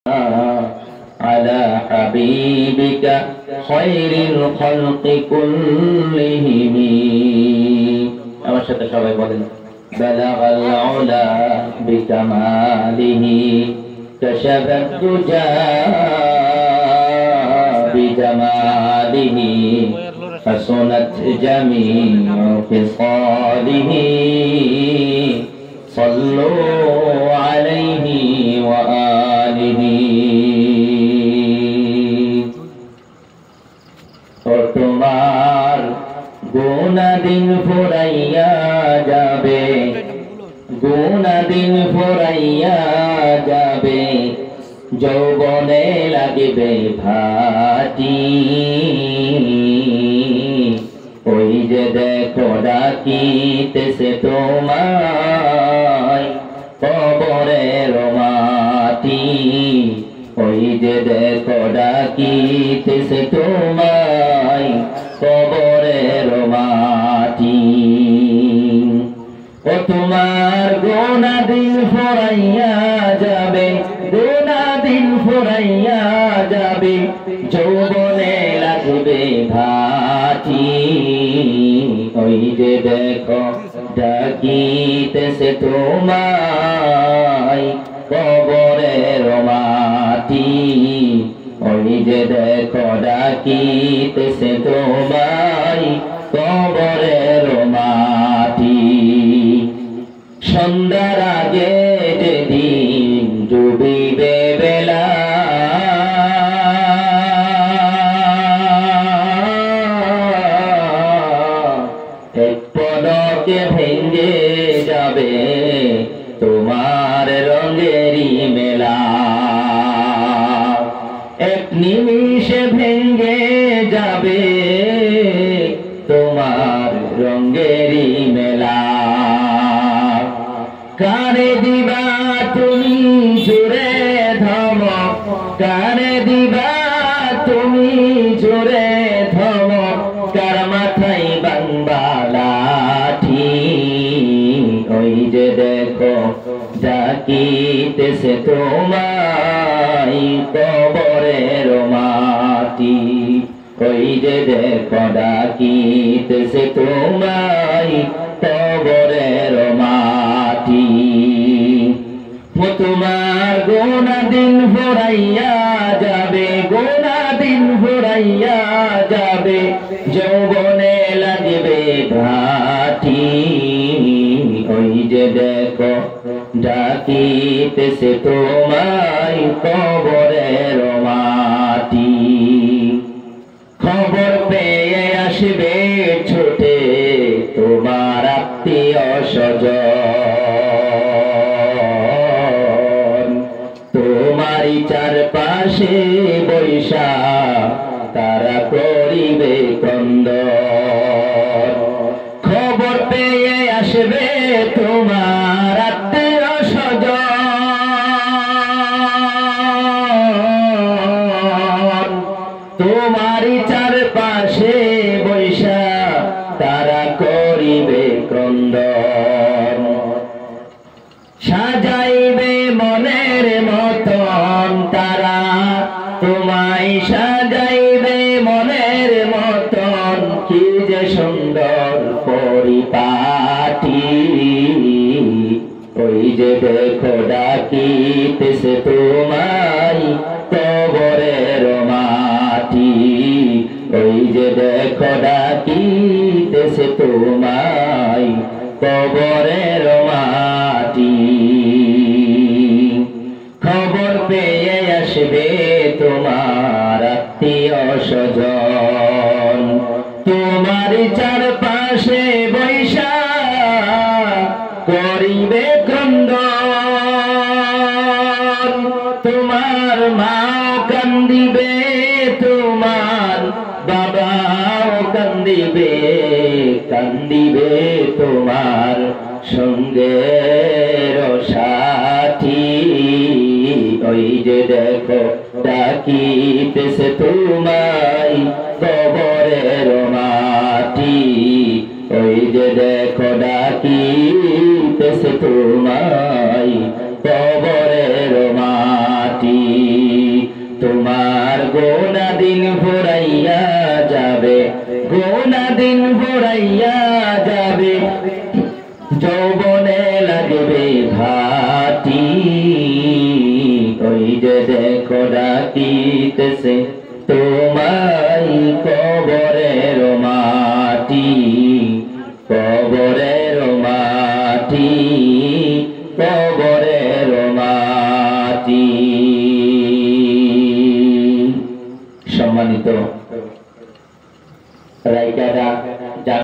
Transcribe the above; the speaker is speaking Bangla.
على حبيبك خير الخلق كلهم আমার সাথে সবাই বলেন بلغ العلا بكماله كشف الدجى بجماله حسنت جميع خصاله صلوا عليه وآله তোমার গুনাদিন ফুরাইয়া যাবে গুনাদিন ফুরাইয়া যাবে যৌবনে লাগিবে ভাটি ওই যে দেখো ডাকিতেছে তোমায় কবরের মাটি ওই যে দেখো ডাকিতেছে তোমায় কবরের মাটি ও তোমার গুনাদিন ফুরাইয়া যাবে গুনাদিন ফুরাইয়া যাবে যৌবনে লাগবে ভাটি ওই যে দেখো ডাকিতেছে তোমায় কবরের মাটি ওই যে দেখো ডাকিতেছে তোমায় কবরের মাটি সন্ধ্যার আগে যেদিন ডুবিবে বেলা এক পলকে ভেঙে যাবে তোমার রঙেরই মেলা এক নিমিষে ভেঙে যাবে তোমার রঙেরই মেলা কানে দিবা তুমি জোরে ধমক কানে দিবা তুমি জোরে ধমক কার মাথায় বাংবা লাঠি ওই যে দেখো ডাকিতেছে তোমায় কবরের মাটি ওই যে দেখো ডাকিতেছে তোমায় কবরের মাটি তোমার গুনাদিন ফুরাইয়া যাবে গুনাদিন ফুরাইয়া যাবে যৌবনে লাগবে ভাটি ওই যে দেখো ডাকিতেছে তোমায় কবরের মাটি খবর পেয়ে আসবে ছুটে তোমার আত্মীয় স্বজন তোমারই চারপাশে বৈশা তারা করিবে ক্রন্দন খবর পেয়ে আসবে তোমার আত্মীয় স্বজন তোমারই চারপাশে বৈশা তারা করিবে ক্রন্দন সাজাইবে মনের মতন তারা তোমায় সাজাইবে মনের মতন কি যে সুন্দর পরিপাটি ওই যে দেখো ডাকিতেছে তোমায় কবরের মাটি ওই যে দেখো ডাকিতেছে তোমায় কবরের মাটি খবর পেয়ে আসবে তোমার আত্মীয় স্বজন তোমার চারপাশে বৈশা করিবে ক্রন্দন তোমার মা কান্দিবে তোমার বাবাও কান্দিবে কান্দিবে তোমার সঙ্গের সাথী ওই যে দেখো ডাকিতেছে তোমায় কবরের মাটি ওই যে দেখো ডাকিতেছে তোমায় কবরের মাটি গোনা দিন ফুরাইয়া যাবে, গোনা দিন ফুরাইয়া যাবে, যৌবনে লাগবে ভাটি। ওই যে দেখো ডাকিতেছে তোমার